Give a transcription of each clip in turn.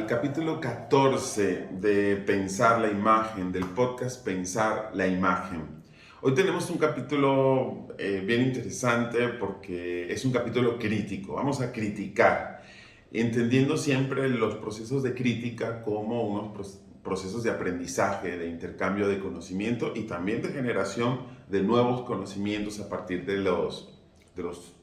al capítulo 14 de Pensar la Imagen, del podcast Pensar la Imagen. Hoy tenemos un capítulo bien interesante porque es un capítulo crítico. Vamos a criticar, entendiendo siempre los procesos de crítica como unos procesos de aprendizaje, de intercambio de conocimiento y también de generación de nuevos conocimientos a partir de los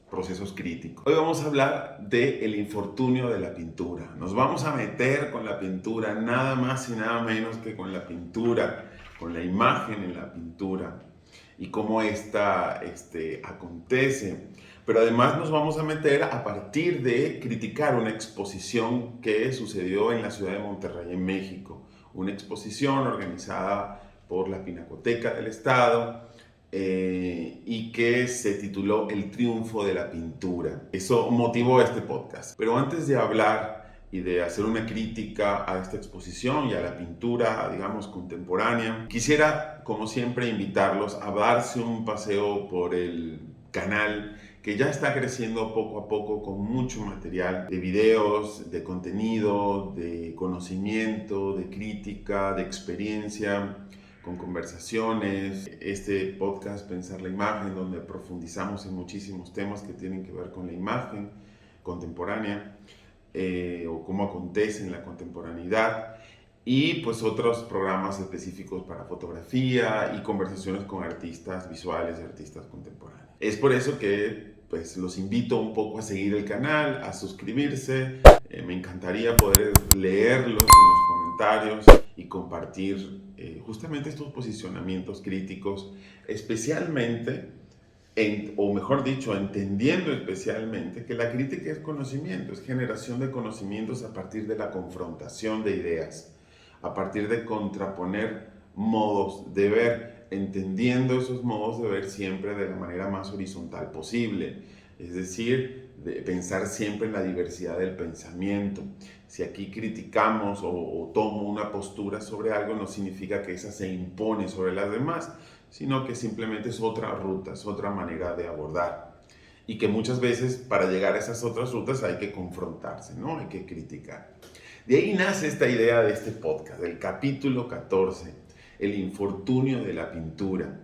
procesos críticos. Hoy vamos a hablar del infortunio de la pintura. Nos vamos a meter con la pintura, nada más y nada menos que con la pintura, con la imagen en la pintura y cómo esta acontece. Pero además nos vamos a meter a partir de criticar una exposición que sucedió en la ciudad de Monterrey, en México. Una exposición organizada por la Pinacoteca del Estado, y que se tituló El triunfo de la pintura. Eso motivó este podcast. Pero antes de hablar y de hacer una crítica a esta exposición y a la pintura, digamos, contemporánea, quisiera, como siempre, invitarlos a darse un paseo por el canal que ya está creciendo poco a poco con mucho material de videos, de contenido, de conocimiento, de crítica, de experiencia, con conversaciones, este podcast Pensar la Imagen, donde profundizamos en muchísimos temas que tienen que ver con la imagen contemporánea o cómo acontece en la contemporaneidad, y pues otros programas específicos para fotografía y conversaciones con artistas visuales y artistas contemporáneos. Es por eso que pues los invito un poco a seguir el canal, a suscribirse. Me encantaría poder leerlos en los comentarios y compartir justamente estos posicionamientos críticos, especialmente, o mejor dicho, entendiendo especialmente que la crítica es conocimiento, es generación de conocimientos a partir de la confrontación de ideas, a partir de contraponer modos de ver, entendiendo esos modos de ver siempre de la manera más horizontal posible, es decir, de pensar siempre en la diversidad del pensamiento. Si aquí criticamos o tomo una postura sobre algo, no significa que esa se impone sobre las demás, sino que simplemente es otra ruta, es otra manera de abordar. Y que muchas veces para llegar a esas otras rutas hay que confrontarse, ¿no? Hay que criticar. De ahí nace esta idea de este podcast, del capítulo 14, el infortunio de la pintura.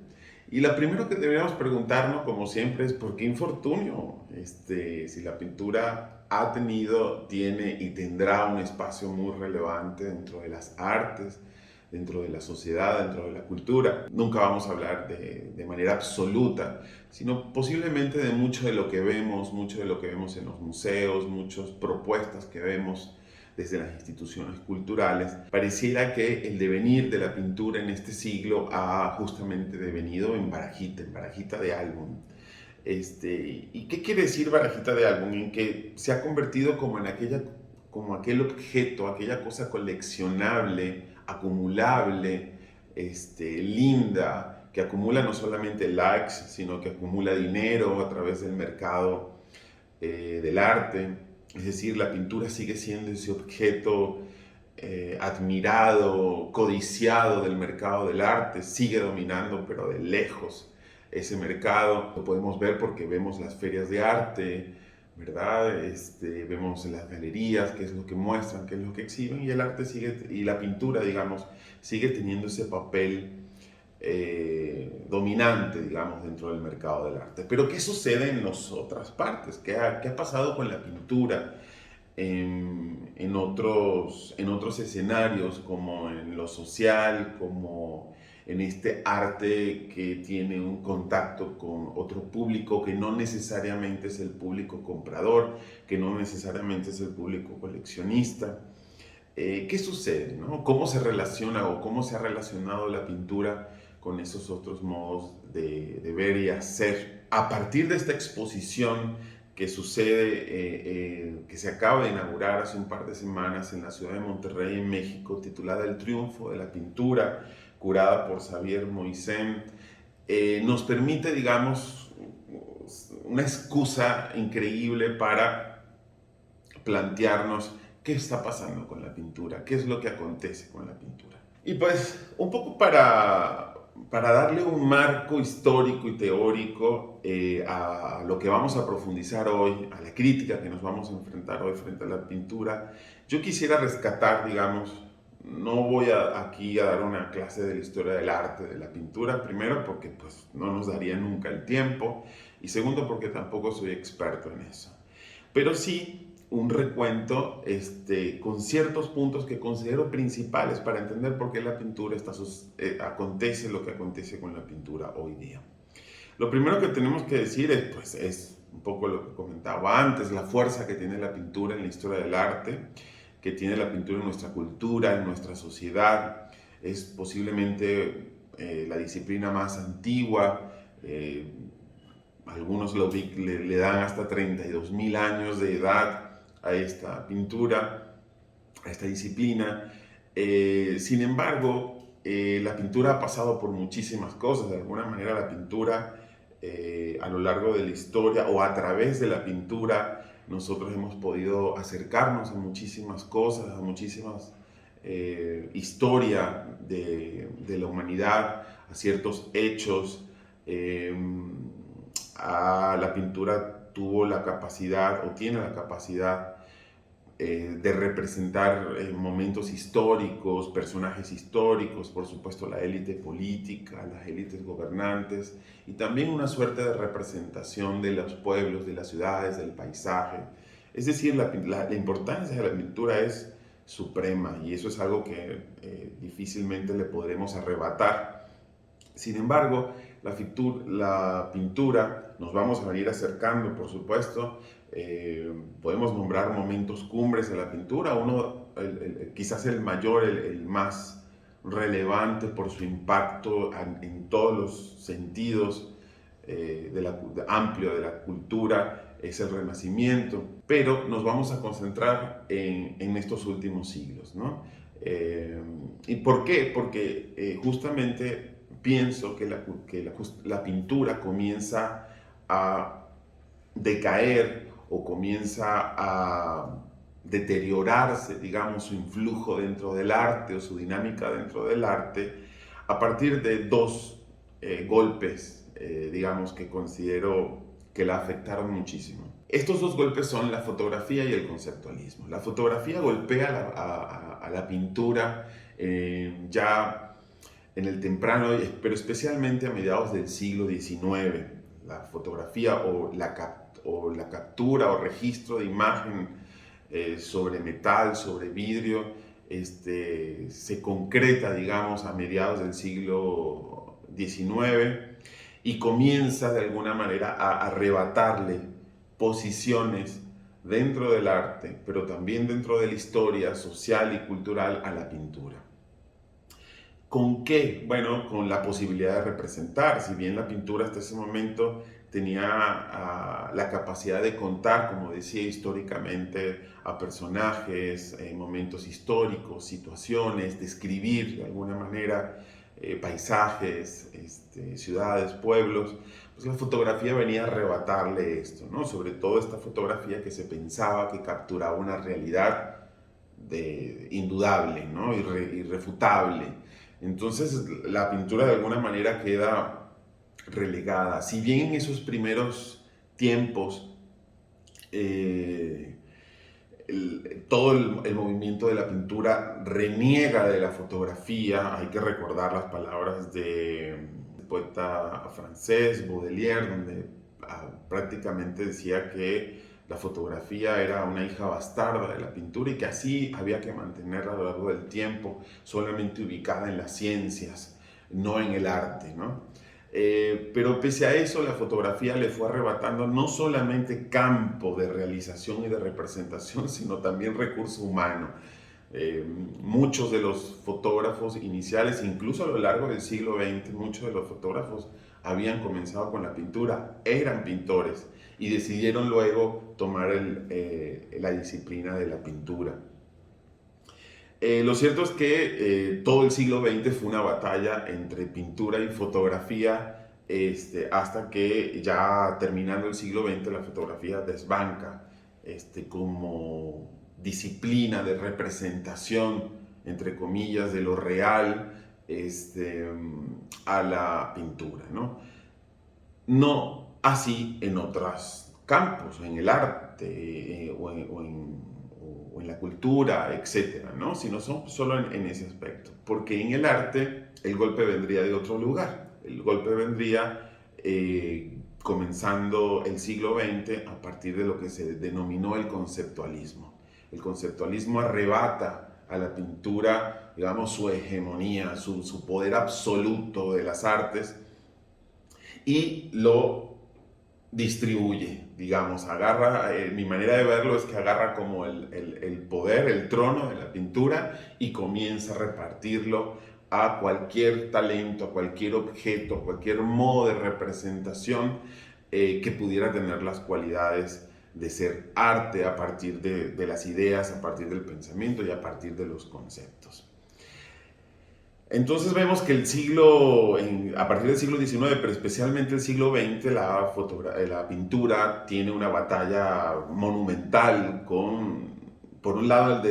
Y lo primero que deberíamos preguntarnos, como siempre, es ¿por qué infortunio? Si la pintura ha tenido, tiene y tendrá un espacio muy relevante dentro de las artes, dentro de la sociedad, dentro de la cultura. Nunca vamos a hablar de manera absoluta, sino posiblemente de mucho de lo que vemos, mucho de lo que vemos en los museos, muchas propuestas que vemos desde las instituciones culturales. Pareciera que el devenir de la pintura en este siglo ha justamente devenido en barajita de álbum. ¿Y qué quiere decir barajita de álbum? En que se ha convertido como aquel objeto, aquella cosa coleccionable, acumulable, linda, que acumula no solamente likes, sino que acumula dinero a través del mercado del arte. Es decir, la pintura sigue siendo ese objeto admirado, codiciado del mercado del arte, sigue dominando, pero de lejos ese mercado. Lo podemos ver porque vemos las ferias de arte, ¿verdad? Vemos las galerías, qué es lo que muestran, qué es lo que exhiben, y el arte sigue, y la pintura, digamos, sigue teniendo ese papel dominante, digamos, dentro del mercado del arte. Pero ¿qué sucede en las otras partes? ¿Qué ha pasado con la pintura en otros escenarios, como en lo social, como en este arte que tiene un contacto con otro público que no necesariamente es el público comprador, que no necesariamente es el público coleccionista? ¿Qué sucede, no? ¿Cómo se relaciona o cómo se ha relacionado la pintura con esos otros modos de ver y hacer? A partir de esta exposición que sucede, que se acaba de inaugurar hace un par de semanas en la ciudad de Monterrey, en México, titulada El triunfo de la pintura, curada por Xavier Moisén, nos permite, digamos, una excusa increíble para plantearnos qué está pasando con la pintura, qué es lo que acontece con la pintura. Y pues un poco para para darle un marco histórico y teórico a lo que vamos a profundizar hoy, a la crítica que nos vamos a enfrentar hoy frente a la pintura, yo quisiera rescatar, digamos, no voy aquí a dar una clase de la historia del arte, de la pintura, primero porque pues, no nos daría nunca el tiempo, y segundo porque tampoco soy experto en eso. Pero sí un recuento con ciertos puntos que considero principales para entender por qué la pintura acontece lo que acontece con la pintura hoy día. Lo primero que tenemos que decir es un poco lo que comentaba antes, la fuerza que tiene la pintura en la historia del arte, que tiene la pintura en nuestra cultura, en nuestra sociedad. Es posiblemente la disciplina más antigua. Algunos le dan hasta 32.000 años de edad a esta pintura, a esta disciplina. Sin embargo, la pintura ha pasado por muchísimas cosas. De alguna manera la pintura a lo largo de la historia o a través de la pintura nosotros hemos podido acercarnos a muchísimas cosas, a muchísimas historia de la humanidad, a ciertos hechos. La pintura tuvo la capacidad o tiene la capacidad de representar momentos históricos, personajes históricos, por supuesto la élite política, las élites gobernantes, y también una suerte de representación de los pueblos, de las ciudades, del paisaje. Es decir, la importancia de la pintura es suprema y eso es algo que difícilmente le podremos arrebatar. Sin embargo, la pintura, nos vamos a venir acercando, por supuesto. Podemos nombrar momentos cumbres de la pintura. Uno, quizás el mayor, el más relevante por su impacto en todos los sentidos amplio de la cultura, es el Renacimiento. Pero nos vamos a concentrar en estos últimos siglos, ¿no? ¿Y por qué? Porque justamente pienso que la pintura comienza a decaer o comienza a deteriorarse, digamos, su influjo dentro del arte o su dinámica dentro del arte a partir de dos golpes, digamos, que considero que la afectaron muchísimo. Estos dos golpes son la fotografía y el conceptualismo. La fotografía golpea a la pintura ya en el temprano, pero especialmente a mediados del siglo XIX. La fotografía o la captura o registro de imagen sobre metal, sobre vidrio, se concreta, digamos, a mediados del siglo XIX y comienza de alguna manera a arrebatarle posiciones dentro del arte, pero también dentro de la historia social y cultural a la pintura. ¿Con qué? Bueno, con la posibilidad de representar. Si bien la pintura hasta ese momento tenía la capacidad de contar, como decía, históricamente a personajes, momentos históricos, situaciones, describir de alguna manera paisajes, ciudades, pueblos, pues la fotografía venía a arrebatarle esto, ¿no? Sobre todo esta fotografía que se pensaba que capturaba una realidad indudable, ¿no? Irrefutable. Entonces la pintura de alguna manera queda relegada. Si bien en esos primeros tiempos todo el movimiento de la pintura reniega de la fotografía, hay que recordar las palabras del poeta francés Baudelaire, donde prácticamente decía que la fotografía era una hija bastarda de la pintura y que así había que mantenerla a lo largo del tiempo, solamente ubicada en las ciencias, no en el arte, ¿no? Pero pese a eso, la fotografía le fue arrebatando no solamente campo de realización y de representación, sino también recurso humano. Muchos de los fotógrafos iniciales, incluso a lo largo del siglo XX, muchos de los fotógrafos habían comenzado con la pintura, eran pintores y decidieron luego tomar la disciplina de la pintura. Lo cierto es que todo el siglo XX fue una batalla entre pintura y fotografía, hasta que ya terminando el siglo XX la fotografía desbanca como disciplina de representación, entre comillas, de lo real, este, a la pintura, ¿no? No así en otros campos, en el arte o en la cultura, etcétera, ¿no? Sino solo en ese aspecto. Porque en el arte el golpe vendría de otro lugar. El golpe vendría comenzando el siglo XX a partir de lo que se denominó el conceptualismo. El conceptualismo arrebata a la pintura, digamos, su hegemonía, su poder absoluto de las artes y lo distribuye, digamos, agarra, mi manera de verlo es que agarra como el poder, el trono de la pintura y comienza a repartirlo a cualquier talento, a cualquier objeto, a cualquier modo de representación que pudiera tener las cualidades de ser arte a partir de las ideas, a partir del pensamiento y a partir de los conceptos. Entonces vemos que a partir del siglo XIX, pero especialmente el siglo XX, la pintura tiene una batalla monumental por un lado,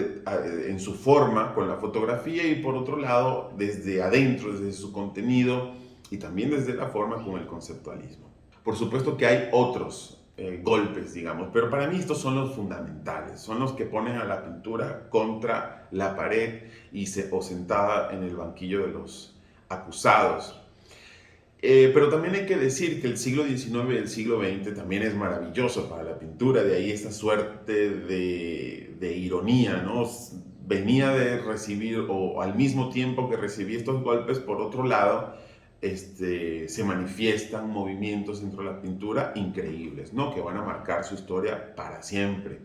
en su forma, con la fotografía, y por otro lado, desde adentro, desde su contenido, y también desde la forma con el conceptualismo. Por supuesto que hay otros golpes, digamos, pero para mí estos son los fundamentales, son los que ponen a la pintura contra la pared o sentada en el banquillo de los acusados. Pero también hay que decir que el siglo XIX y el siglo XX también es maravilloso para la pintura, de ahí esta suerte de ironía, ¿no? Venía de recibir, o al mismo tiempo que recibí estos golpes, por otro lado, se manifiestan movimientos dentro de la pintura increíbles, ¿no? Que van a marcar su historia para siempre,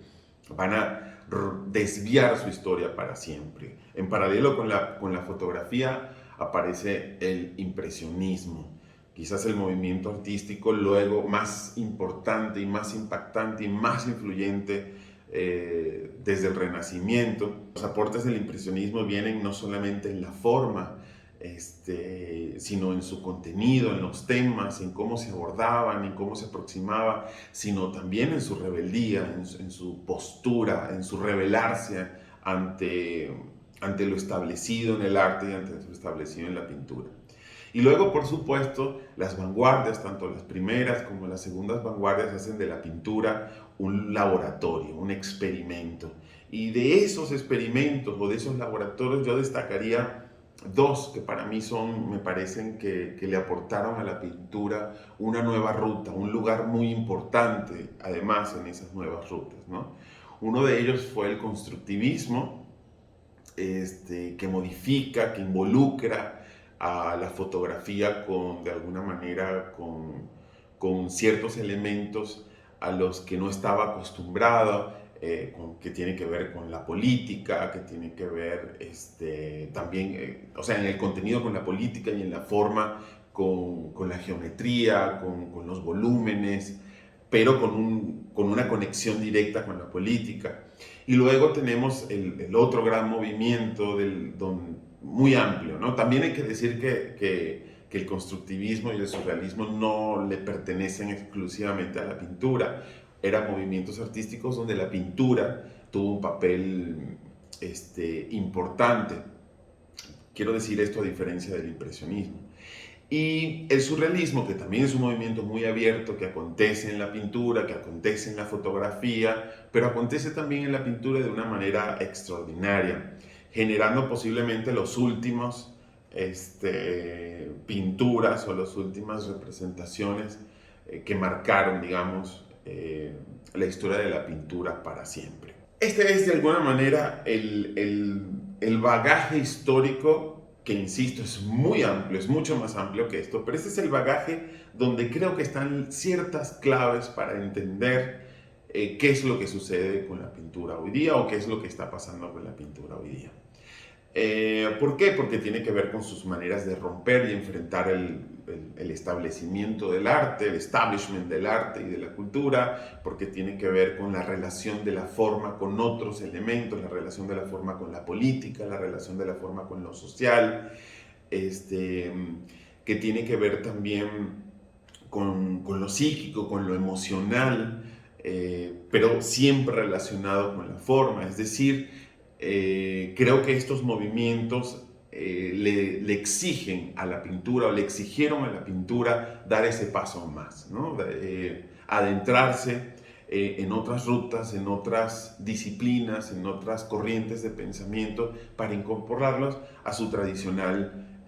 van a desviar su historia para siempre. En paralelo con la fotografía aparece el impresionismo, quizás el movimiento artístico luego más importante y más impactante y más influyente desde el Renacimiento. Los aportes del impresionismo vienen no solamente en la forma, sino en su contenido, en los temas, en cómo se abordaban, en cómo se aproximaba, sino también en su rebeldía, en su postura, en su rebelarse ante lo establecido en el arte y ante lo establecido en la pintura. Y luego, por supuesto, las vanguardias, tanto las primeras como las segundas vanguardias, hacen de la pintura un laboratorio, un experimento. Y de esos experimentos o de esos laboratorios yo destacaría dos que para mí me parecen que le aportaron a la pintura una nueva ruta, un lugar muy importante además en esas nuevas rutas, ¿no? Uno de ellos fue el constructivismo, que modifica, que involucra a la fotografía de alguna manera con ciertos elementos a los que no estaba acostumbrado, que tiene que ver con la política, que tiene que ver también, o sea, en el contenido con la política y en la forma con la geometría, con los volúmenes, pero con una conexión directa con la política. Y luego tenemos el otro gran movimiento muy amplio, ¿no? También hay que decir que el constructivismo y el surrealismo no le pertenecen exclusivamente a la pintura. Eran movimientos artísticos donde la pintura tuvo un papel importante. Quiero decir esto a diferencia del impresionismo. Y el surrealismo, que también es un movimiento muy abierto, que acontece en la pintura, que acontece en la fotografía, pero acontece también en la pintura de una manera extraordinaria, generando posiblemente los últimos pinturas o las últimas representaciones que marcaron, digamos, la historia de la pintura para siempre. Este es de alguna manera el bagaje histórico que, insisto, es muy amplio, es mucho más amplio que esto, pero este es el bagaje donde creo que están ciertas claves para entender qué es lo que sucede con la pintura hoy día o qué es lo que está pasando con la pintura hoy día. ¿Por qué? Porque tiene que ver con sus maneras de romper y enfrentar el establecimiento del arte, el establishment del arte y de la cultura, porque tiene que ver con la relación de la forma con otros elementos, la relación de la forma con la política, la relación de la forma con lo social, que tiene que ver también con lo psíquico, con lo emocional, pero siempre relacionado con la forma, es decir, creo que estos movimientos le exigen a la pintura o le exigieron a la pintura dar ese paso más, ¿no? Adentrarse en otras rutas, en otras disciplinas, en otras corrientes de pensamiento para incorporarlos a su tradicional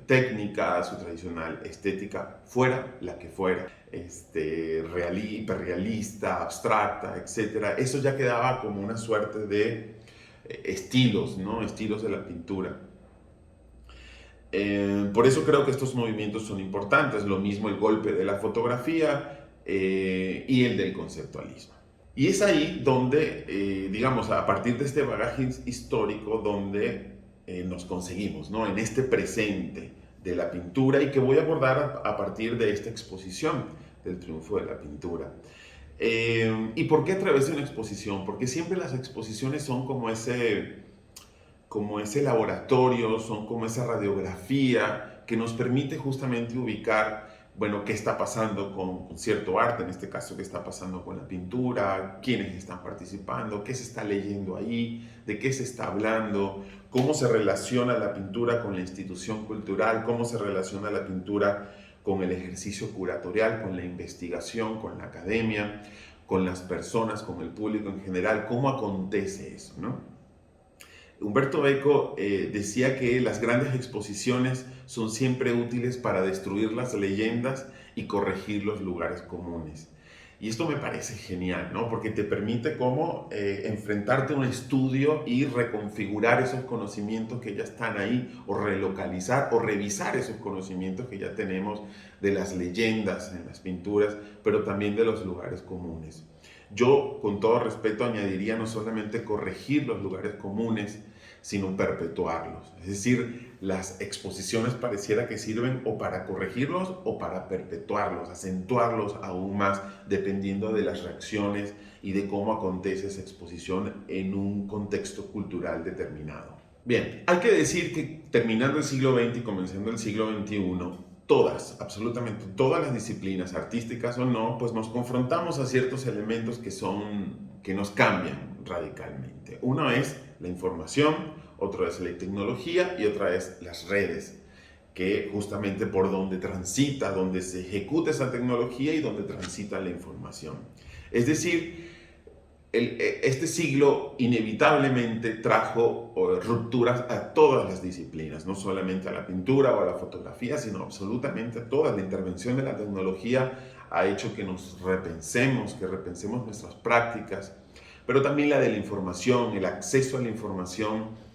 técnica, a su tradicional estética, fuera la que fuera, hiperrealista, abstracta, etc. Eso ya quedaba como una suerte de estilos, ¿no? Estilos de la pintura. Por eso creo que estos movimientos son importantes, lo mismo el golpe de la fotografía y el del conceptualismo. Y es ahí donde, digamos, a partir de este bagaje histórico, donde nos conseguimos, ¿no? En este presente de la pintura y que voy a abordar a partir de esta exposición del triunfo de la pintura. ¿Y por qué a través de una exposición? Porque siempre las exposiciones son como ese laboratorio, son como esa radiografía que nos permite justamente ubicar, bueno, qué está pasando con cierto arte, en este caso, qué está pasando con la pintura, quiénes están participando, qué se está leyendo ahí, de qué se está hablando, cómo se relaciona la pintura con la institución cultural, cómo se relaciona la pintura con el ejercicio curatorial, con la investigación, con la academia, con las personas, con el público en general, cómo acontece eso, ¿no? Humberto Eco decía que las grandes exposiciones son siempre útiles para destruir las leyendas y corregir los lugares comunes. Y esto me parece genial, ¿no? Porque te permite como enfrentarte a un estudio y reconfigurar esos conocimientos que ya están ahí, o relocalizar o revisar esos conocimientos que ya tenemos de las leyendas en las pinturas, pero también de los lugares comunes. Yo, con todo respeto, añadiría no solamente corregir los lugares comunes, sino perpetuarlos. Es decir, las exposiciones pareciera que sirven o para corregirlos o para perpetuarlos, acentuarlos aún más, dependiendo de las reacciones y de cómo acontece esa exposición en un contexto cultural determinado. Bien, hay que decir que terminando el siglo XX y comenzando el siglo XXI, todas, absolutamente todas las disciplinas, artísticas o no, pues nos confrontamos a ciertos elementos que nos cambian radicalmente. Uno es la información, otro es la tecnología y otra es las redes, que justamente por donde transita, donde se ejecuta esa tecnología y donde transita la información. Es decir, este siglo inevitablemente trajo rupturas a todas las disciplinas, no solamente a la pintura o a la fotografía, sino absolutamente a todas. La intervención de la tecnología ha hecho que nos repensemos, que repensemos nuestras prácticas, pero también la de la información, el acceso a la información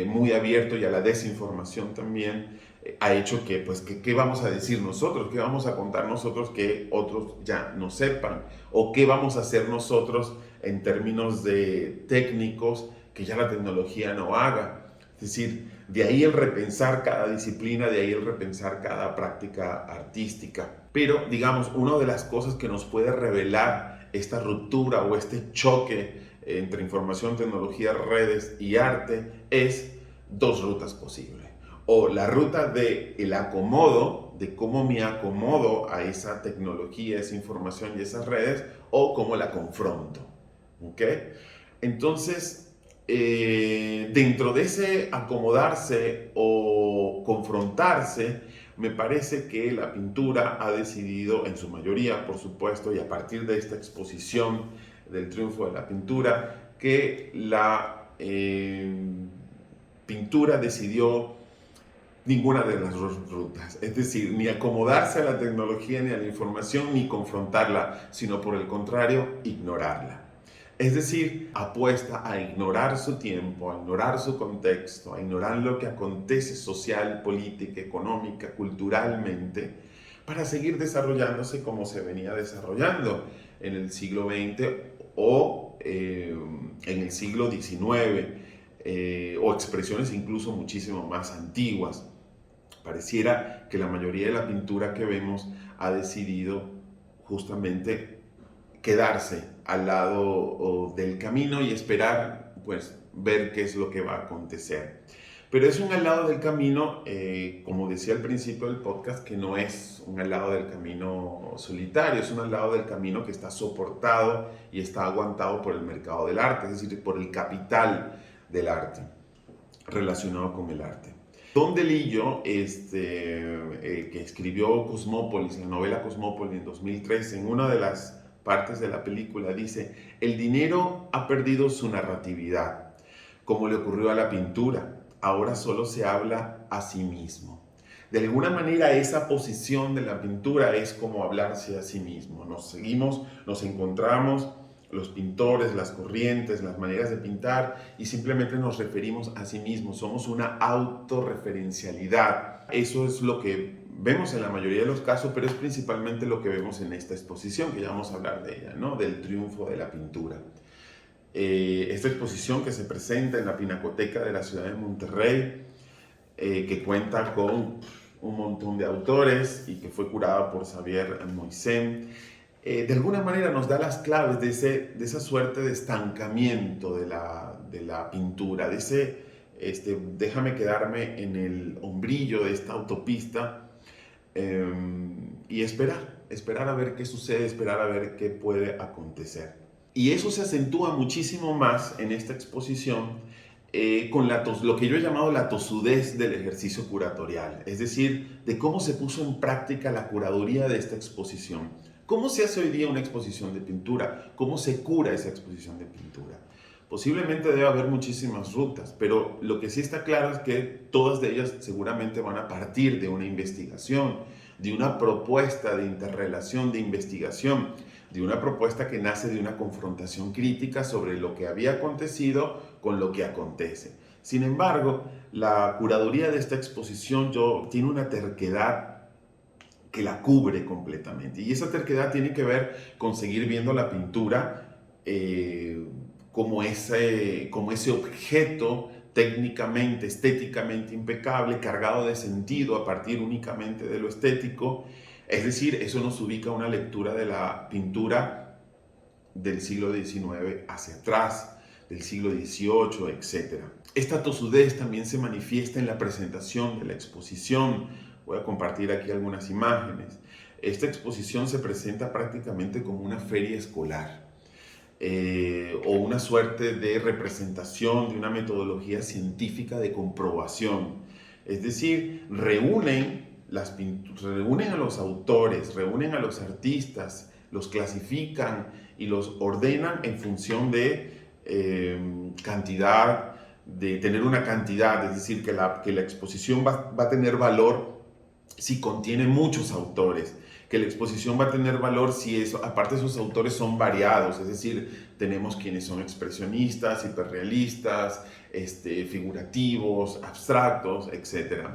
muy abierto y a la desinformación también, ha hecho que, pues, ¿qué vamos a decir nosotros? ¿Qué vamos a contar nosotros que otros ya no sepan? ¿O qué vamos a hacer nosotros en términos de técnicos que ya la tecnología no haga? Es decir, de ahí el repensar cada disciplina, de ahí el repensar cada práctica artística. Pero, digamos, una de las cosas que nos puede revelar esta ruptura o este choque entre información, tecnología, redes y arte es dos rutas posibles. O la ruta del acomodo, de cómo me acomodo a esa tecnología, esa información y esas redes, o cómo la confronto. ¿Ok? Entonces, dentro de ese acomodarse o confrontarse, me parece que la pintura ha decidido, en su mayoría, por supuesto, y a partir de esta exposición del triunfo de la pintura, que la pintura decidió ninguna de las dos rutas, es decir, ni acomodarse a la tecnología ni a la información, ni confrontarla, sino por el contrario, ignorarla. Es decir, apuesta a ignorar su tiempo, a ignorar su contexto, a ignorar lo que acontece social, política, económica, culturalmente, para seguir desarrollándose como se venía desarrollando en el siglo XX o en el siglo XIX, o expresiones incluso muchísimo más antiguas. Pareciera que la mayoría de la pintura que vemos ha decidido justamente quedarse al lado del camino y esperar, pues, ver qué es lo que va a acontecer. Pero es un al lado del camino, como decía al principio del podcast, que no es un al lado del camino solitario, es un al lado del camino que está soportado y está aguantado por el mercado del arte, es decir, por el capital del arte. relacionado con el arte. Don DeLillo, que escribió Cosmópolis, la novela Cosmópolis en 2013, en una de las partes de la película dice: el dinero ha perdido su narratividad, como le ocurrió a la pintura. Ahora solo se habla a sí mismo. De alguna manera esa posición de la pintura es como hablarse a sí mismo. Nos seguimos, nos encontramos los pintores, las corrientes, las maneras de pintar y simplemente nos referimos a sí mismos. Somos una autorreferencialidad. Eso es lo que vemos en la mayoría de los casos, pero es principalmente lo que vemos en esta exposición, que ya vamos a hablar de ella, ¿no? Del triunfo de la pintura. Esta exposición que se presenta en la Pinacoteca de la ciudad de Monterrey, que cuenta con un montón de autores y que fue curada por Xavier Moisén, de alguna manera nos da las claves de esa suerte de estancamiento de la pintura, de ese déjame quedarme en el hombrillo de esta autopista y esperar a ver qué sucede, esperar a ver qué puede acontecer. Y eso se acentúa muchísimo más en esta exposición con lo que yo he llamado la tosudez del ejercicio curatorial, es decir, de cómo se puso en práctica la curaduría de esta exposición. ¿Cómo se hace hoy día una exposición de pintura? ¿Cómo se cura esa exposición de pintura? Posiblemente debe haber muchísimas rutas, pero lo que sí está claro es que todas de ellas seguramente van a partir de una investigación, de una propuesta de interrelación, de investigación, de una propuesta que nace de una confrontación crítica sobre lo que había acontecido con lo que acontece. Sin embargo, la curaduría de esta exposición tiene una terquedad que la cubre completamente. Y esa terquedad tiene que ver con seguir viendo la pintura como ese objeto técnicamente, estéticamente impecable, cargado de sentido a partir únicamente de lo estético. Es decir, eso nos ubica a una lectura de la pintura del siglo XIX hacia atrás, del siglo XVIII, etc. Esta tosudez también se manifiesta en la presentación de la exposición. Voy a compartir aquí algunas imágenes. Esta exposición se presenta prácticamente como una feria escolar o una suerte de representación de una metodología científica de comprobación. Es decir, reúnen a los autores, reúnen a los artistas, los clasifican y los ordenan en función de cantidad, de tener una cantidad, es decir, que la exposición va a tener valor si contiene muchos autores, que la exposición va a tener valor si aparte esos autores son variados, es decir, tenemos quienes son expresionistas, hiperrealistas, figurativos, abstractos, etc.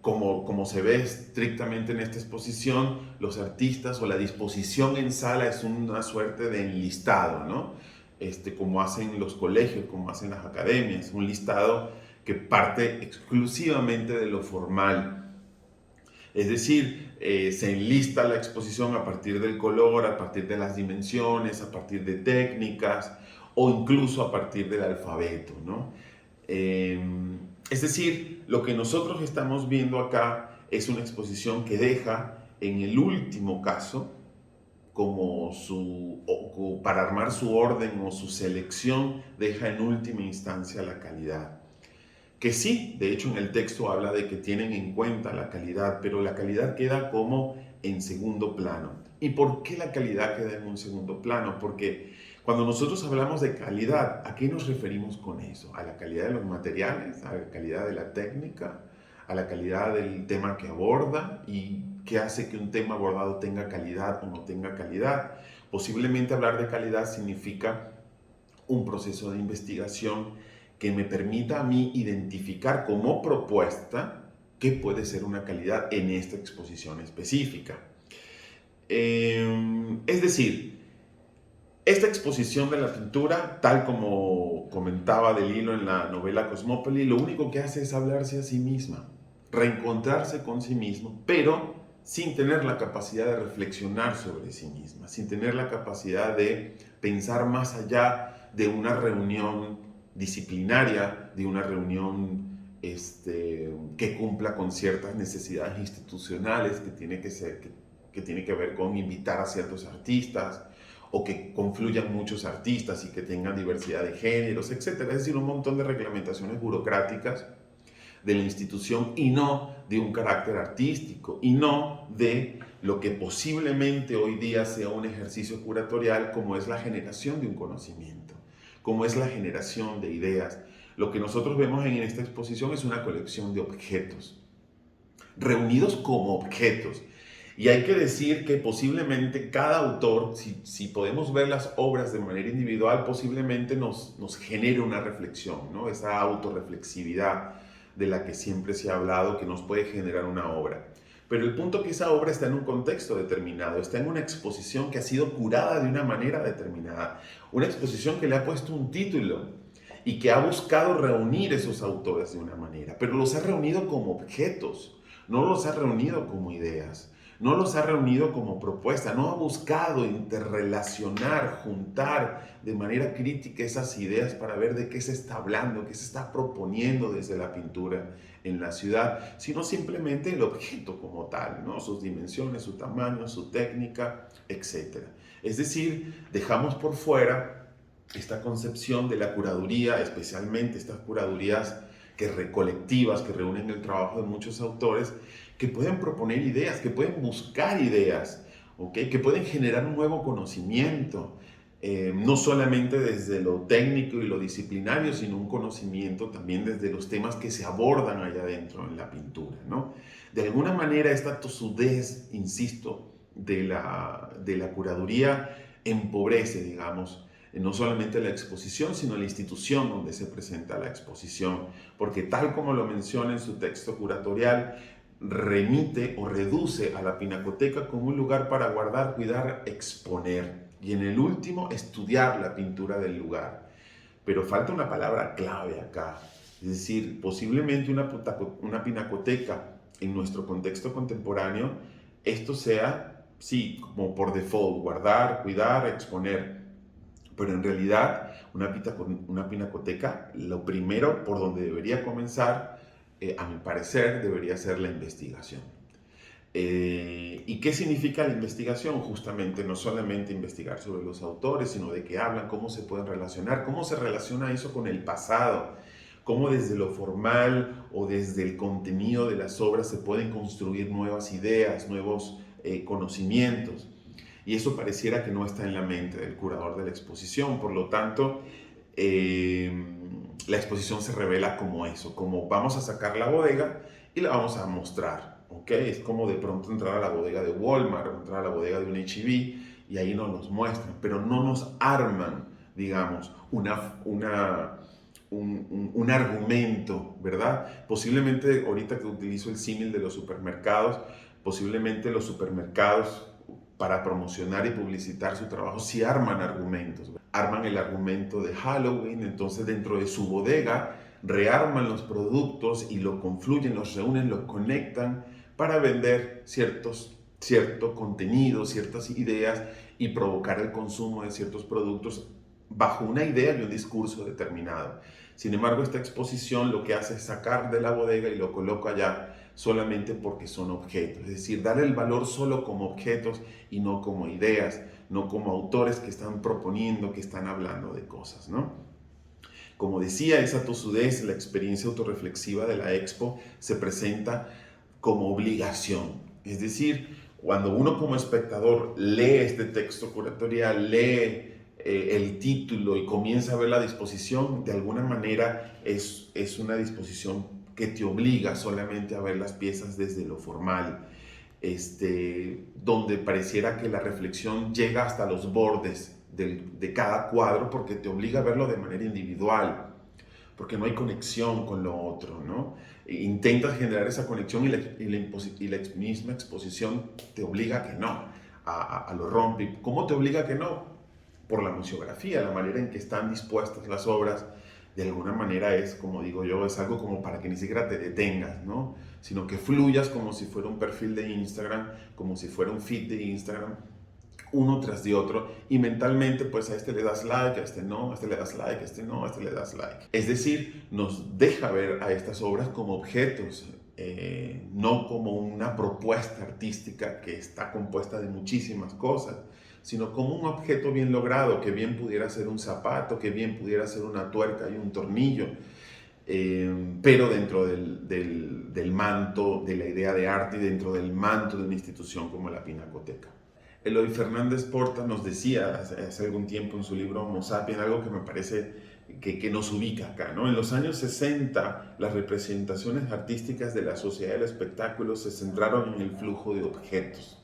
Como se ve estrictamente en esta exposición, los artistas o la disposición en sala es una suerte de enlistado, ¿no? Como hacen los colegios, como hacen las academias, un listado que parte exclusivamente de lo formal. Es decir, se enlista la exposición a partir del color, a partir de las dimensiones, a partir de técnicas o incluso a partir del alfabeto, ¿no? Es decir, lo que nosotros estamos viendo acá es una exposición que deja, en el último caso, para armar su orden o su selección, deja en última instancia la calidad. Que sí, de hecho en el texto habla de que tienen en cuenta la calidad, pero la calidad queda como en segundo plano. ¿Y por qué la calidad queda en un segundo plano? Porque cuando nosotros hablamos de calidad, ¿a qué nos referimos con eso? ¿A la calidad de los materiales? ¿A la calidad de la técnica? ¿A la calidad del tema que aborda? ¿Y qué hace que un tema abordado tenga calidad o no tenga calidad? Posiblemente hablar de calidad significa un proceso de investigación que me permita a mí identificar como propuesta qué puede ser una calidad en esta exposición específica. Es decir, esta exposición de la pintura, tal como comentaba DeLillo en la novela Cosmópolis, lo único que hace es hablarse a sí misma, reencontrarse con sí mismo, pero sin tener la capacidad de reflexionar sobre sí misma, sin tener la capacidad de pensar más allá de una reunión disciplinaria, de una reunión que cumpla con ciertas necesidades institucionales que tiene que ver con invitar a ciertos artistas o que confluyan muchos artistas y que tengan diversidad de géneros, etcétera. Es decir, un montón de reglamentaciones burocráticas de la institución y no de un carácter artístico y no de lo que posiblemente hoy día sea un ejercicio curatorial como es la generación de un conocimiento, como es la generación de ideas. Lo que nosotros vemos en esta exposición es una colección de objetos, reunidos como objetos. Y hay que decir que posiblemente cada autor, si podemos ver las obras de manera individual, posiblemente nos genere una reflexión, ¿no? Esa autorreflexividad de la que siempre se ha hablado que nos puede generar una obra. Pero el punto es que esa obra está en un contexto determinado, está en una exposición que ha sido curada de una manera determinada, una exposición que le ha puesto un título y que ha buscado reunir esos autores de una manera, pero los ha reunido como objetos, no los ha reunido como ideas. No los ha reunido como propuesta, no ha buscado interrelacionar, juntar de manera crítica esas ideas para ver de qué se está hablando, qué se está proponiendo desde la pintura en la ciudad, sino simplemente el objeto como tal, ¿no? Sus dimensiones, su tamaño, su técnica, etc. Es decir, dejamos por fuera esta concepción de la curaduría, especialmente estas curadurías colectivas que reúnen el trabajo de muchos autores, que pueden proponer ideas, que pueden buscar ideas, ¿okay? Que pueden generar un nuevo conocimiento, no solamente desde lo técnico y lo disciplinario, sino un conocimiento también desde los temas que se abordan allá adentro en la pintura, ¿no? De alguna manera esta tosudez, insisto, de la curaduría empobrece, digamos, no solamente la exposición, sino la institución donde se presenta la exposición, porque tal como lo menciona en su texto curatorial, remite o reduce a la pinacoteca como un lugar para guardar, cuidar, exponer, y en el último, estudiar la pintura del lugar. Pero falta una palabra clave acá, es decir, posiblemente una pinacoteca en nuestro contexto contemporáneo, esto sea, sí, como por default, guardar, cuidar, exponer. Pero en realidad, una pinacoteca, lo primero por donde debería comenzar, a mi parecer, debería ser la investigación. ¿Y qué significa la investigación? Justamente no solamente investigar sobre los autores, sino de qué hablan, cómo se pueden relacionar, cómo se relaciona eso con el pasado, cómo desde lo formal o desde el contenido de las obras se pueden construir nuevas ideas, nuevos conocimientos. Y eso pareciera que no está en la mente del curador de la exposición. Por lo tanto, la exposición se revela como eso, como vamos a sacar la bodega y la vamos a mostrar. ¿Okay? Es como de pronto entrar a la bodega de Walmart o entrar a la bodega de un H-E-B y ahí nos los muestran, pero no nos arman, digamos, un argumento, ¿verdad? Posiblemente, ahorita que utilizo el símil de los supermercados, posiblemente los supermercados para promocionar y publicitar su trabajo, sí arman argumentos. Arman el argumento de Halloween, entonces dentro de su bodega rearman los productos y lo confluyen, los reúnen, los conectan para vender cierto contenido, ciertas ideas y provocar el consumo de ciertos productos bajo una idea y un discurso determinado. Sin embargo, esta exposición lo que hace es sacar de la bodega y lo coloca allá solamente porque son objetos, es decir, dar el valor solo como objetos y no como ideas, no como autores que están proponiendo, que están hablando de cosas, ¿no? Como decía, esa tosudez, la experiencia autorreflexiva de la expo se presenta como obligación, es decir, cuando uno como espectador lee este texto curatorial, lee el título y comienza a ver la disposición, de alguna manera es una disposición que te obliga solamente a ver las piezas desde lo formal, donde pareciera que la reflexión llega hasta los bordes de cada cuadro porque te obliga a verlo de manera individual, porque no hay conexión con lo otro, ¿no? Intentas generar esa conexión y la misma exposición te obliga a que no, a lo rompe. ¿Cómo te obliga a que no? Por la museografía, la manera en que están dispuestas las obras, de alguna manera es, como digo yo, es algo como para que ni siquiera te detengas, ¿no? Sino que fluyas como si fuera un perfil de Instagram, como si fuera un feed de Instagram, uno tras de otro, y mentalmente pues a este le das like, a este no, a este le das like, a este no, a este le das like. Es decir, nos deja ver a estas obras como objetos, no como una propuesta artística que está compuesta de muchísimas cosas, sino como un objeto bien logrado, que bien pudiera ser un zapato, que bien pudiera ser una tuerca y un tornillo, pero dentro del manto de la idea de arte y dentro del manto de una institución como la Pinacoteca. Eloy Fernández Porta nos decía hace algún tiempo en su libro Homo Sapiens algo que me parece que nos ubica acá, ¿no? En los años 60, las representaciones artísticas de la sociedad del espectáculo se centraron en el flujo de objetos.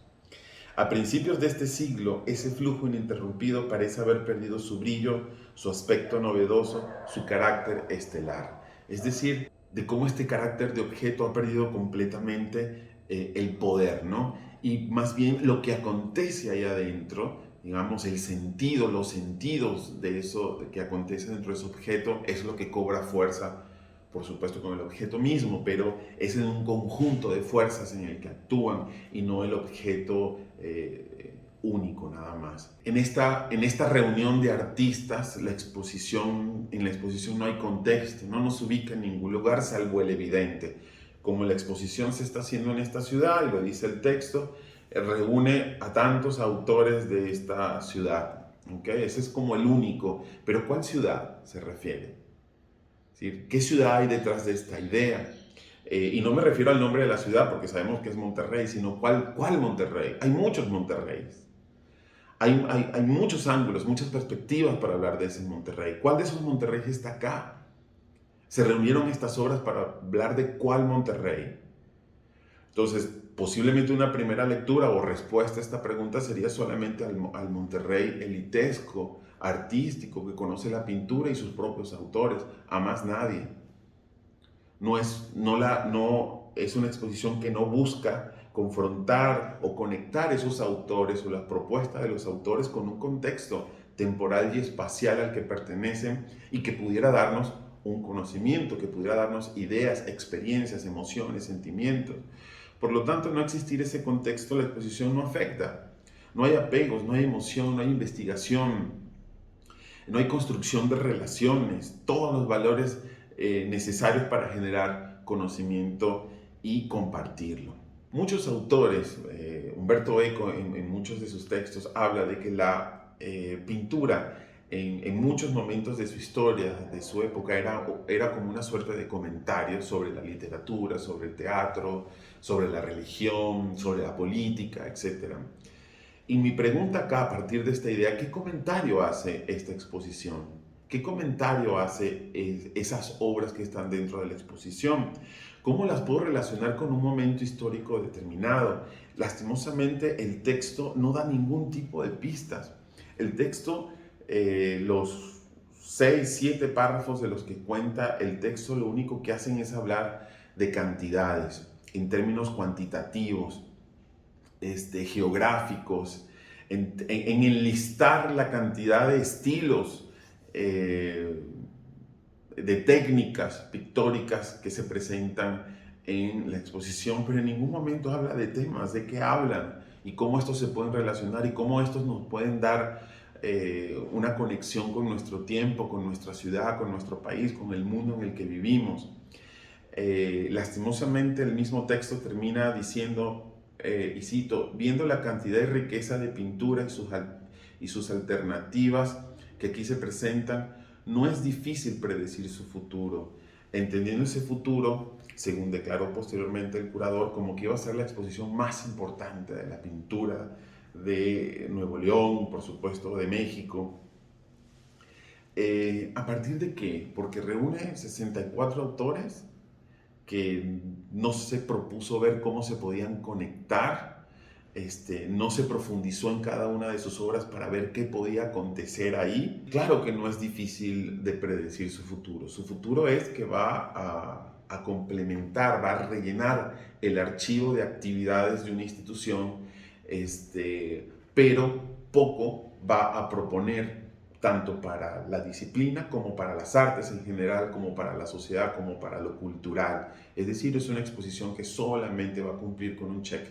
A principios de este siglo, ese flujo ininterrumpido parece haber perdido su brillo, su aspecto novedoso, su carácter estelar. Es decir, de cómo este carácter de objeto ha perdido completamente el poder, ¿no? Y más bien lo que acontece ahí adentro, digamos, el sentido, los sentidos de eso que acontece dentro de ese objeto es lo que cobra fuerza, por supuesto con el objeto mismo, pero es en un conjunto de fuerzas en el que actúan y no el objeto único nada más. En esta reunión de artistas, en la exposición no hay contexto, no nos ubica en ningún lugar salvo el evidente. Como la exposición se está haciendo en esta ciudad, y lo dice el texto, reúne a tantos autores de esta ciudad. ¿Okay? Ese es como el único. Pero ¿cuál ciudad se refiere? Es decir, ¿qué ciudad hay detrás de esta idea? Y no me refiero al nombre de la ciudad porque sabemos que es Monterrey, sino ¿cuál Monterrey? Hay muchos Monterreys. Hay muchos ángulos, muchas perspectivas para hablar de ese Monterrey. ¿Cuál de esos Monterrey está acá? Se reunieron estas obras para hablar de cuál Monterrey. Entonces, posiblemente una primera lectura o respuesta a esta pregunta sería solamente al Monterrey elitesco, artístico, que conoce la pintura y sus propios autores, a más nadie. No es una exposición que no busca confrontar o conectar esos autores o las propuestas de los autores con un contexto temporal y espacial al que pertenecen y que pudiera darnos un conocimiento, que pudiera darnos ideas, experiencias, emociones, sentimientos. Por lo tanto, no existir ese contexto, la exposición no afecta. No hay apegos, no hay emoción, no hay investigación, no hay construcción de relaciones, todos los valores necesarios para generar conocimiento y compartirlo. Muchos autores, Umberto Eco en muchos de sus textos habla de que la pintura en muchos momentos de su historia, de su época, era como una suerte de comentario sobre la literatura, sobre el teatro, sobre la religión, sobre la política, etc. Y mi pregunta acá, a partir de esta idea, ¿qué comentario hace esta exposición? ¿Qué comentario hace esas obras que están dentro de la exposición? ¿Cómo las puedo relacionar con un momento histórico determinado? Lastimosamente, el texto no da ningún tipo de pistas. El texto, los 6, 7 párrafos de los que cuenta el texto, lo único que hacen es hablar de cantidades, en términos cuantitativos, geográficos, en enlistar la cantidad de estilos, de técnicas pictóricas que se presentan en la exposición, pero en ningún momento habla de temas, de qué hablan y cómo estos se pueden relacionar y cómo estos nos pueden dar una conexión con nuestro tiempo, con nuestra ciudad, con nuestro país, con el mundo en el que vivimos. Lastimosamente el mismo texto termina diciendo, y cito, viendo la cantidad y riqueza de pintura y sus alternativas que aquí se presentan, no es difícil predecir su futuro, entendiendo ese futuro, según declaró posteriormente el curador, como que iba a ser la exposición más importante de la pintura de Nuevo León, por supuesto, de México. ¿A partir de qué? Porque reúne 64 autores que no se propuso ver cómo se podían conectar, no se profundizó en cada una de sus obras para ver qué podía acontecer ahí. Claro que no es difícil de predecir su futuro. Su futuro es que va a complementar, va a rellenar el archivo de actividades de una institución, pero poco va a proponer tanto para la disciplina como para las artes en general, como para la sociedad, como para lo cultural. Es decir, es una exposición que solamente va a cumplir con un check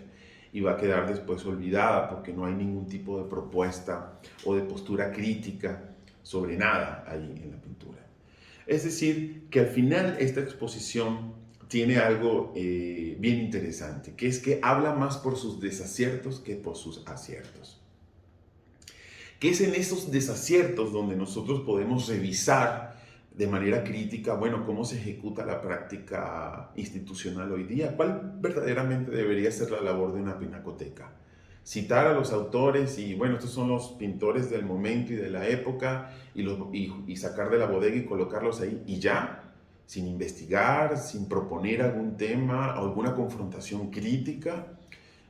y va a quedar después olvidada porque no hay ningún tipo de propuesta o de postura crítica sobre nada ahí en la pintura. Es decir, que al final esta exposición tiene algo bien interesante, que es que habla más por sus desaciertos que por sus aciertos. que es en esos desaciertos donde nosotros podemos revisar de manera crítica, bueno, cómo se ejecuta la práctica institucional hoy día, cuál verdaderamente debería ser la labor de una pinacoteca. Citar a los autores y, bueno, estos son los pintores del momento y de la época y sacar de la bodega y colocarlos ahí y ya, sin investigar, sin proponer algún tema o alguna confrontación crítica,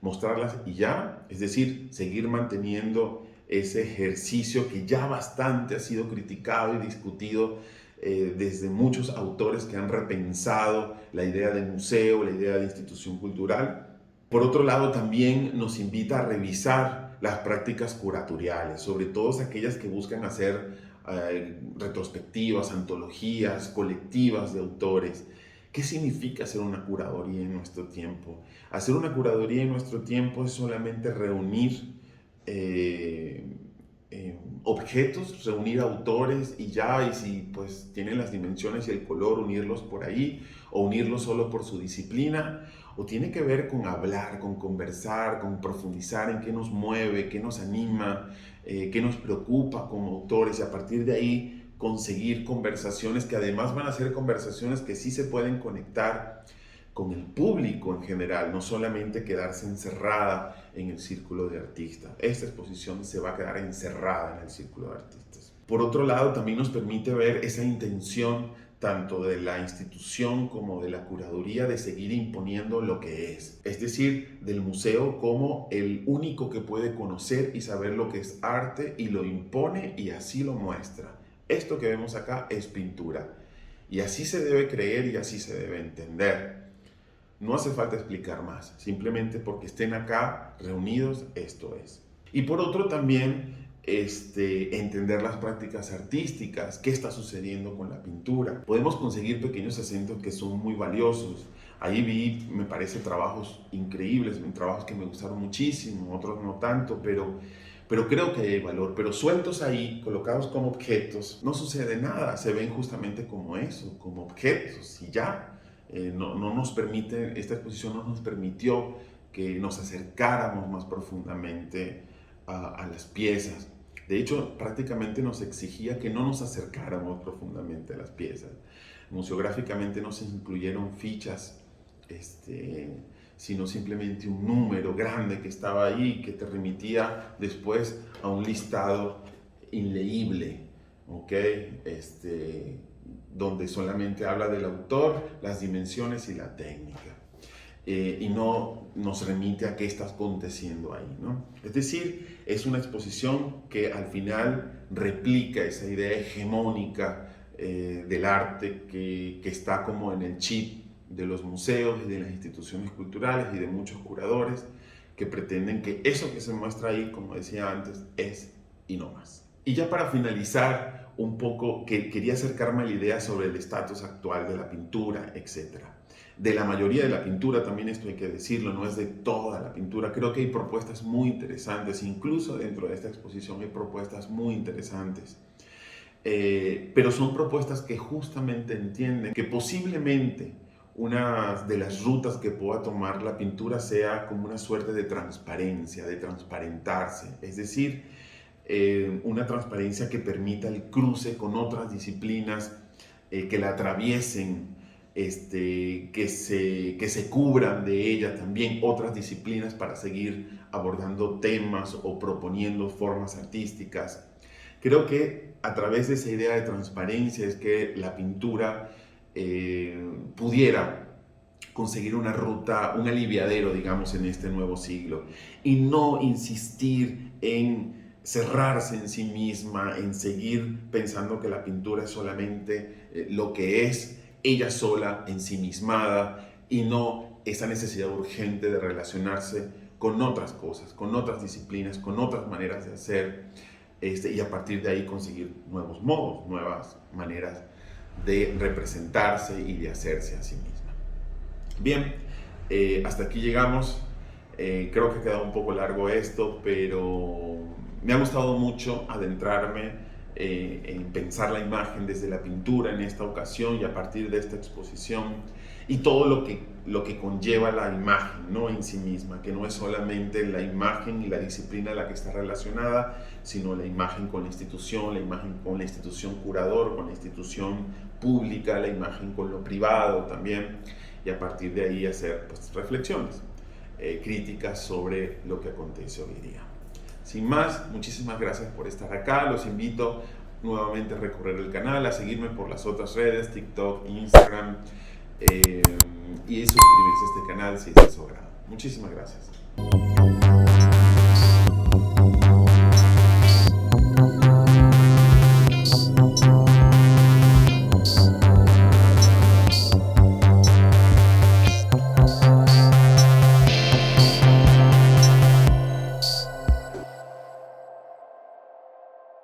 mostrarlas y ya, es decir, seguir manteniendo ese ejercicio que ya bastante ha sido criticado y discutido desde muchos autores que han repensado la idea de museo, la idea de institución cultural. Por otro lado, también nos invita a revisar las prácticas curatoriales, sobre todo aquellas que buscan hacer retrospectivas, antologías, colectivas de autores. ¿Qué significa hacer una curaduría en nuestro tiempo? Hacer una curaduría en nuestro tiempo es solamente reunir objetos, reunir autores y ya, y si pues tienen las dimensiones y el color, unirlos por ahí, o unirlos solo por su disciplina, o tiene que ver con hablar, con conversar, con profundizar en qué nos mueve, qué nos anima, qué nos preocupa como autores, y a partir de ahí conseguir conversaciones que además van a ser conversaciones que sí se pueden conectar con el público en general, no solamente quedarse encerrada en el círculo de artistas. Esta exposición se va a quedar encerrada en el círculo de artistas. Por otro lado, también nos permite ver esa intención tanto de la institución como de la curaduría de seguir imponiendo lo que es decir, del museo como el único que puede conocer y saber lo que es arte y lo impone y así lo muestra. Esto que vemos acá es pintura y así se debe creer y así se debe entender. No hace falta explicar más, simplemente porque estén acá reunidos, esto es. Y por otro también, entender las prácticas artísticas, qué está sucediendo con la pintura. Podemos conseguir pequeños acentos que son muy valiosos. Ahí vi, me parece, trabajos increíbles, trabajos que me gustaron muchísimo, otros no tanto, pero creo que hay valor. Pero sueltos ahí, colocados como objetos, no sucede nada, se ven justamente como eso, como objetos y ya. No nos permite, esta exposición no nos permitió que nos acercáramos más profundamente a las piezas. De hecho, prácticamente nos exigía que no nos acercáramos profundamente a las piezas. Museográficamente no se incluyeron fichas, sino simplemente un número grande que estaba ahí, que te remitía después a un listado inleíble, ¿ok? Donde solamente habla del autor, las dimensiones y la técnica. Y no nos remite a qué está aconteciendo ahí, ¿no? Es decir, es una exposición que al final replica esa idea hegemónica del arte que está como en el chip de los museos y de las instituciones culturales y de muchos curadores que pretenden que eso que se muestra ahí, como decía antes, es y no más. Y ya para finalizar un poco, que quería acercarme a la idea sobre el estatus actual de la pintura, etc. De la mayoría de la pintura, también esto hay que decirlo, no es de toda la pintura. Creo que hay propuestas muy interesantes, incluso dentro de esta exposición hay propuestas muy interesantes. Pero son propuestas que justamente entienden que posiblemente una de las rutas que pueda tomar la pintura sea como una suerte de transparencia, de transparentarse, es decir, una transparencia que permita el cruce con otras disciplinas que la atraviesen, que se cubran de ella también otras disciplinas para seguir abordando temas o proponiendo formas artísticas. Creo que a través de esa idea de transparencia es que la pintura pudiera conseguir una ruta, un aliviadero, digamos, en este nuevo siglo, y no insistir en cerrarse en sí misma, en seguir pensando que la pintura es solamente lo que es ella sola, ensimismada, y no esa necesidad urgente de relacionarse con otras cosas, con otras disciplinas, con otras maneras de hacer, y a partir de ahí conseguir nuevos modos, nuevas maneras de representarse y de hacerse a sí misma. Bien, hasta aquí llegamos. Creo que ha quedado un poco largo esto, pero me ha gustado mucho adentrarme en pensar la imagen desde la pintura en esta ocasión y a partir de esta exposición y todo lo que conlleva la imagen, ¿no?, en sí misma, que no es solamente la imagen y la disciplina a la que está relacionada, sino la imagen con la institución curador, con la institución pública, la imagen con lo privado también, y a partir de ahí hacer pues, reflexiones críticas sobre lo que acontece hoy día. Sin más, muchísimas gracias por estar acá. Los invito nuevamente a recorrer el canal, a seguirme por las otras redes, TikTok, Instagram, y suscribirse a este canal si es de su agrado. Muchísimas gracias.